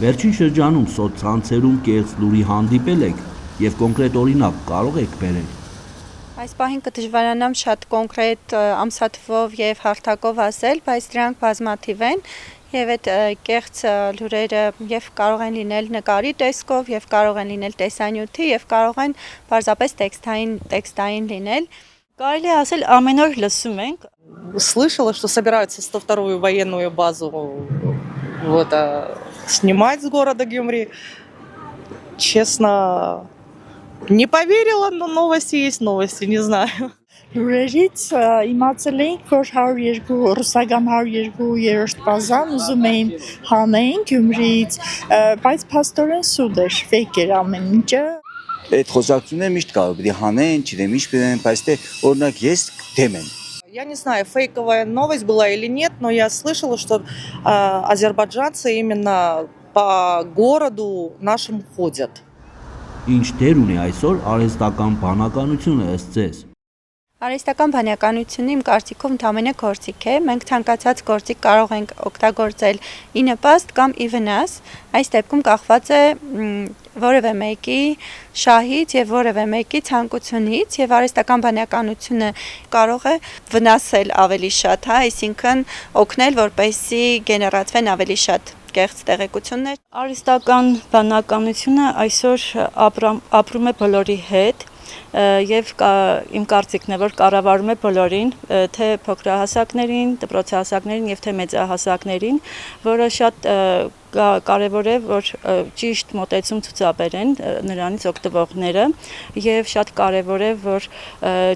Վերջին շրջանում սոցցանցերում կեղծ լուրի հանդիպել եք եւ կոնկրետ օրինակ կարող եք բերել։ Այս պահին կդժվարանամ շատ կոնկրետ ամսաթվով եւ հարթակով ասել, բայց դրանք բազմաթիվ են եւ այդ կեղծ լուրերը եւ կարող են լինել նկարի տեսքով եւ կարող են լինել տեսանյութի եւ կարող են պարզապես տեքստային լինել։ Կարելի է ասել ամեն օր լսում ենք։ Слышала, что собираются 102-ю военную базу снимать с города Гюмри. Честно, не поверила, но новости есть новости, не знаю. Լուրերից իմացել էինք, որ 102 ռուսական 102-րդ բազան ուզում էին հանեին Գյումրիից, բայց փաստորեն սուտ էր, ֆեյք էր ամեն ինչը։ Այդ խոսակցությունները միշտ կարող պիտի հանեն, չգիտեմ ինչ պիտի, բայց թե օրինակ ես դեմ եմ։ Я не знаю, фейковая новость была или нет, но я слышала, что азербайджанцы именно по городу нашему ходят. Ինչ դեր ունի այսօր արհեստական բանականությունը ըստ ձեզ։ Արհեստական բանականությունը իմ կարծիքով ընդամենը գործիք է, մենք ցանկացած գործիք կարող ենք օգտագործել ի նպաստ կամ ի վնաս, այս դեպքում կախված է որևէ մեկի շահից եւ որևէ մեկի ցանկությունից եւ արհեստական բանականությունը կարող է վնասել ավելի շատ, այսինքն օգնել, որպեսզի գեներացվեն ավելի շատ կեղծ տեղեկություններ։ Արհեստական բանականությունը այսօր ապրում է բոլորի հետ եւ իմ կարծիքն է, որ կառավարում է բոլորին, թե փոքրահասակներին, դպրոցահասակներին եւ թե մեծահասակներին, որը շատ կարևոր է, որ ճիշտ մոտեցում ցուցաբերեն նրանից օգտվողները եւ շատ կարևոր է, որ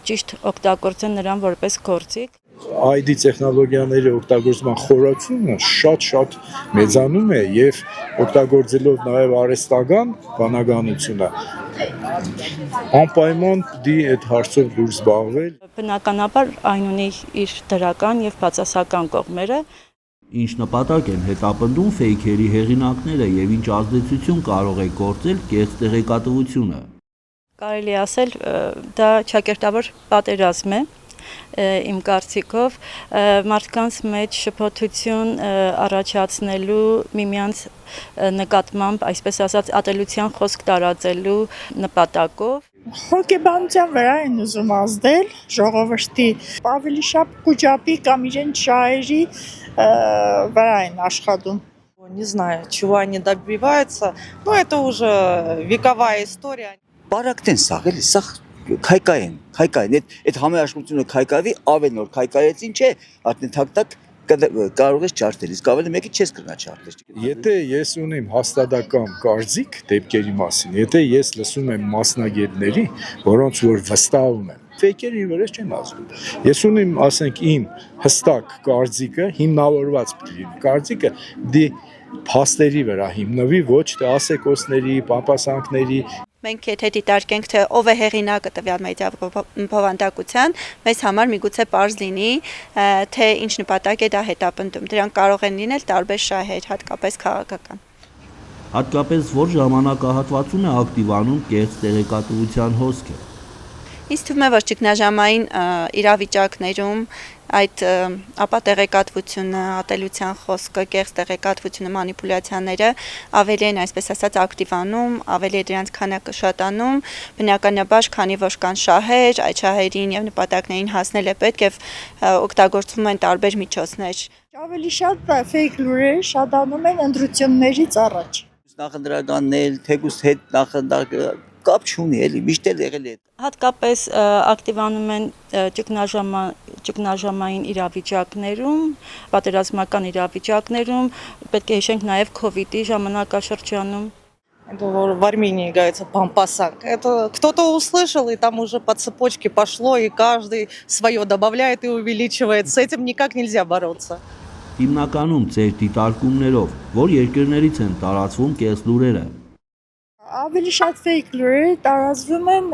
ճիշտ օգտագործեն նրան որպես գործիք։ ID տեխնոլոգիաների օգտագործման խորացումը շատ մեծանում է եւ օգտագործելով նաեւ արհեստական բանականությունը անպայման դի այդ հարցով դուրս զբաղվել։ Բնականաբար այն ունի իր դրական եւ բացասական կողմերը։ Ինչ նպատակ են հետապնդում ֆեյքերի հեղինակները եւ ինչ ազդեցություն կարող է գործել կեղծ տեղեկատվությունը։ Կարելի ասել դա ճակերտավոր պատերազմ է։ Իմ կարծիքով մարդկանց մեջ շփոթություն առաջացնելու միմյանց նկատմամբ, այսպես ասած, ատելության խոսք տարածելու նպատակով Հոգեբանության վրա են ուզում ազդել ժողովրդի ավելի շատ կուճապի կամ իրենց շահերի վրա են աշխատում։ Не знаю, чего они добиваются, но это уже вековая история. Բարակտեն սաղ էլի, սաղ քայքային, այդ համերաշխությունը քայքավի ավելի նոր քայքայեցին չէ, արդեն թակ-թակ կարող ես ջարդել, իսկ ավելի մեկի չես կրնա ջարդել։ Եթե ես ունեմ հաստատական կարծիք դեպքերի մասին, եթե ես լսում եմ մասնագետների, որոնց որ վստահում եմ, ֆեյքերի վրա չեմ ասում։ Ես ունեմ, ասենք, իմ հստակ կարծիքը, հիմնավորված կարծիքը դի փաստերի վրա հիմնվի, ոչ թե ասեկոսների, պապասանքների։ Մենք եթե դիտարկենք, թե ով է հեղինակը տվյալ մեդիա բովանդակության, մեզ համար միգուցե պարզ լինի, թե ինչ նպատակ է դա հետապնդում։ Դրանք կարող են լինել տարբեր շահեր, հատկապես քաղաքական։ Հատկապես որ ժամանակահատվածում է ակտիվանում կեղծ տեղեկատվության հոսքը։ Ինձ թվում է, որ ճգնաժամային իրավիճակներում այդ ապա տեղեկատվությունը, ատելության խոսքը, կեղծ տեղեկատվությունը, մանիպուլյացիաները ավելի են, այսպես ասած, ակտիվանում, ավելի է դրանց քանակը շատանում, բնականաբար, քանի որ կան շահեր, այդ շահերին եւ նպատակներին հասնել է պետք եւ օգտագործվում են տարբեր միջոցներ։ Ավելի շատ ֆեյք լուրեր շատանում են ընտրություններից առաջ։ Նախընտրականներ, թեկուս հետ նախընտրական կապ չունի, էլի միշտ էլ եղել է։ Հատկապես ակտիվանում են ճգնաժամային իրավիճակներում, պատերազմական իրավիճակներում, պետք է հիշենք նաև COVID-ի ժամանակաշրջանում։ Это в Армении говорится пампасанг. Это кто-то услышал, и там уже по цепочке пошло, и каждый свое добавляет и увеличивает. С этим никак нельзя бороться. Հիմնականում ձեր դիտարկումներով, որ երկրներից են տարածվում կեղծ лուրերը։ Ավելի շատ fake լուրեր տարածվում են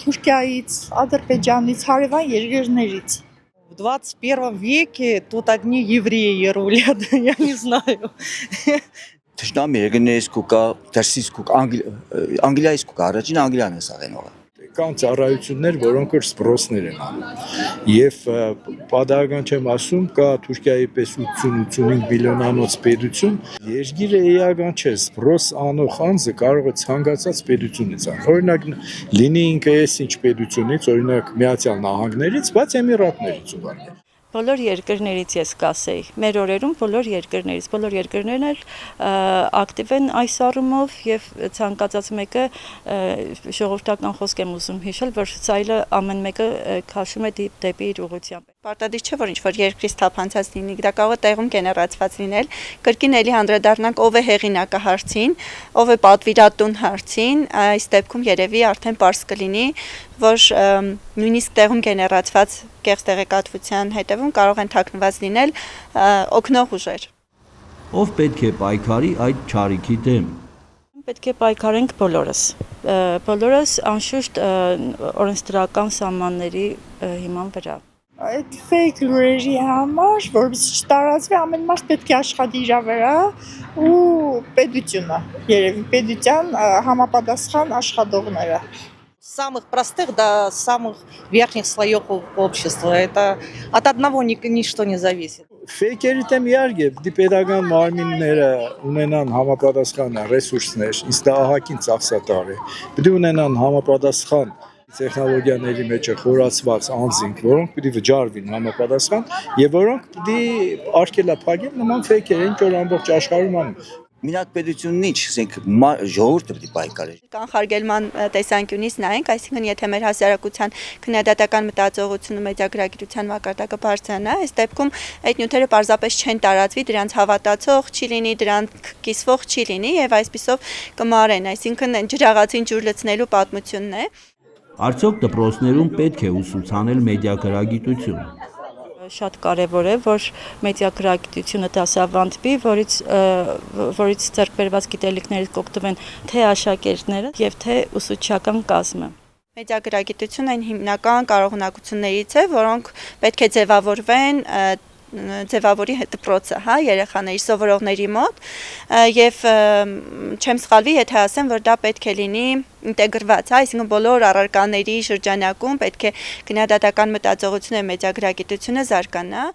Թուրքիայից, Ադրբեջանից, հարևան երկրներից։ В 21 веке тут одни евреи рулят, я не знаю. Թշնամի երկրներից կուկա, դրսից կուկա, Անգլիայից կուկա, առաջին Անգլիան է սաղենողը։ կան ծառայություններ, որոնք որ սպրոսներ են անում։ Եվ պատահական չեմ ասում, կա Թուրքիայի պես 80-85 միլիոնանոց պետություն, երկիրը էական չէ, սպրոս անող անձը կարող է ցանկացած պետությունից անել։ Օրինակ լինի ինքը էս ինչ պետությունից, օրինակ Միացյալ Նահանգներից, բայց Էմիրատներից ուղղակի։ Բոլոր երկրներից ես կասեի, մեր օրերում բոլոր երկրներն էլ ակտիվ են այս առումով եւ ցանկացած մեկը ժողովրդական խոսք եմ ուզում հիշել, որ ցայլը ամեն մեկը քաշում է դեպի իր ուղղությամբ։ Պարտադիր չէ, որ ինչ-որ երկրից թափանցած լինի, դա կարող է տեղում գեներացված լինել։ Կրկին էլի անդրադառնանք ով է հեղինակը հարցին, ով է պատվիրատուն հարցին, այս դեպքում երևի արդեն պարզ կլինի, որ նույնիսկ տեղում գեներացված կեղծ տեղեկատվության հետևում կարող են թաքնված լինել օգնող ուժեր։ Ով պետք է պայքարի այդ չարիքի դեմ։ Պետք է պայքարենք բոլորս անշուշտ օրենսդրական սահմանների հիման վրա։ Այդ fake լուրերի համար, որովհետեւ չտարածվի, ամեն մարդ պետք է աշխատի իր վրա ու պետությունը, երևի պետության համապատասխան աշխատողները։ Самых простых до самых верхних слоев общества. Это от одного ничто не зависит. Ֆեյքերի դեմ իհարկե պիտի պետական մարմինները ունենան համապատասխան ռեսուրսներ, իսկ դա ահագին ծախսատար է։ Պիտի ունենան համապատասխան տեխնոլոգիաների մեջ խորացված անձինք, որոնք պիտի վճարվին համապատասխան եւ որոնք պիտի արգելափակեն նման ֆեյքեր, ինչ որ ամբողջ աշխարհում անում։ Մինակ պետությունն ինչ, ասենք ժողովուրդը պիտի պայքարի։ Կանխարգելման տեսանկյունից նայենք, այսինքն եթե մեր հասարակության քննադատական մտածողությունը մեդիագրագիտության մակարդակը բարձրանա, այս դեպքում այդ նյութերը պարզապես չեն տարածվի, դրանց հավատացող չի լինի, դրանք կիսվող չի լինի եւ այսպիսով կմարեն, այսինքն ջրաղացին ջուր լցնելու պատմությունն է։ Արդյոք դպրոցներում պետք է ուսուցանել մեդիագրագիտություն։ Շատ կարևոր է, որ մեդիագրագիտությունը դասավանդվի, որից ձեռք բերված գիտելիքներից կօգտվեն թե աշակերտները եւ թե ուսուցչական կազմը։ Մեդիագրագիտությունը այն հիմնական կարողունակություններից է, որոնք պետք է ձևավորի դպրոցը, երեխաների, սովորողների մոտ եւ չեմ սխալվի, եթե ասեմ, որ դա պետք է լինի ինտեգրված, այսինքն բոլոր առարկաների շրջանակում պետք է քննադատական մտածողությունը, մեդիագրագիտությունը զարգանա։